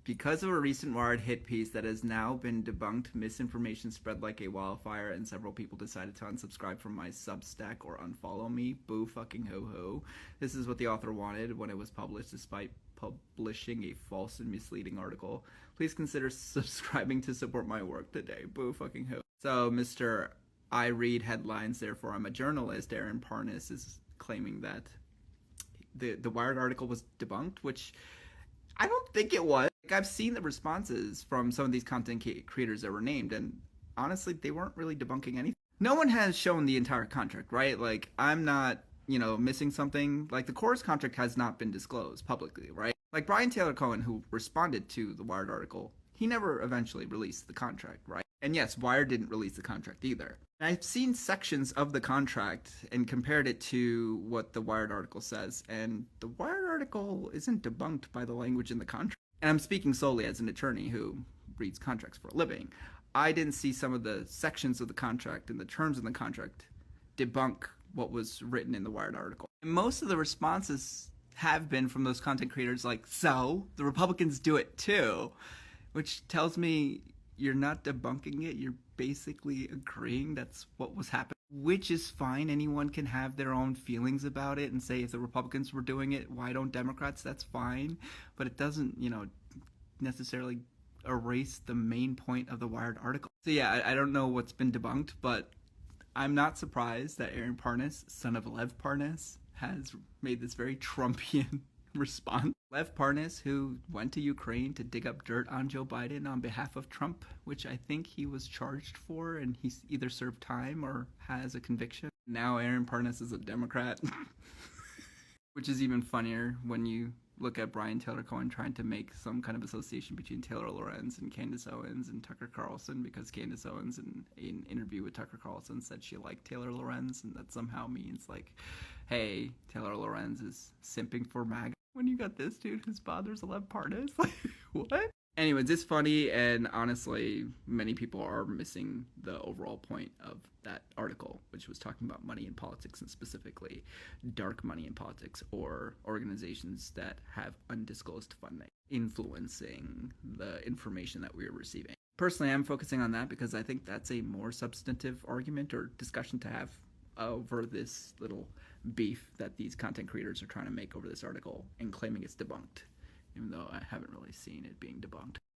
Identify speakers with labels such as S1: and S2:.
S1: Because of a recent Wired hit piece that has now been debunked, misinformation spread like a wildfire, and several people decided to unsubscribe from my Substack or unfollow me. Boo fucking ho ho. This is what the author wanted when it was published, despite publishing a false and misleading article. Please consider subscribing to support my work today. Boo fucking ho. So, Mr. I read headlines, therefore I'm a journalist. Aaron Parnas is claiming that the Wired article was debunked, which I don't think it was. Like, I've seen the responses from some of these content creators that were named, and honestly, they weren't really debunking anything. No one has shown the entire contract, right? Like, I'm not, missing something. Like, the chorus contract has not been disclosed publicly, right? Like, Brian Taylor Cohen, who responded to the Wired article, he never eventually released the contract, right? And yes, Wired didn't release the contract either. I've seen sections of the contract and compared it to what the Wired article says, and the Wired article isn't debunked by the language in the contract. And I'm speaking solely as an attorney who reads contracts for a living. I didn't see some of the sections of the contract and the terms of the contract debunk what was written in the Wired article. And most of the responses have been from those content creators like, so, the Republicans do it too, which tells me you're not debunking it, you're basically agreeing that's what was happening, which is fine. Anyone can have their own feelings about it and say if the Republicans were doing it, why don't Democrats? That's fine, but it doesn't, necessarily erase the main point of the Wired article. So yeah, I don't know what's been debunked, but I'm not surprised that Aaron Parnas, son of Lev Parnas, has made this very Trumpian response. Lev Parnas, who went to Ukraine to dig up dirt on Joe Biden on behalf of Trump, which I think he was charged for, and he's either served time or has a conviction. Now Aaron Parnas is a Democrat, which is even funnier when you look at Brian Taylor Cohen trying to make some kind of association between Taylor Lorenz and Candace Owens and Tucker Carlson, because Candace Owens in an interview with Tucker Carlson said she liked Taylor Lorenz, and that somehow means like, hey, Taylor Lorenz is simping for MAGA. When you got this dude whose father's Lev Parnas, like, what? Anyways, it's funny, and honestly, many people are missing the overall point of that article, which was talking about money in politics, and specifically dark money in politics, or organizations that have undisclosed funding influencing the information that we are receiving. Personally, I'm focusing on that because I think that's a more substantive argument or discussion to have over this little beef that these content creators are trying to make over this article and claiming it's debunked, even though I haven't really seen it being debunked.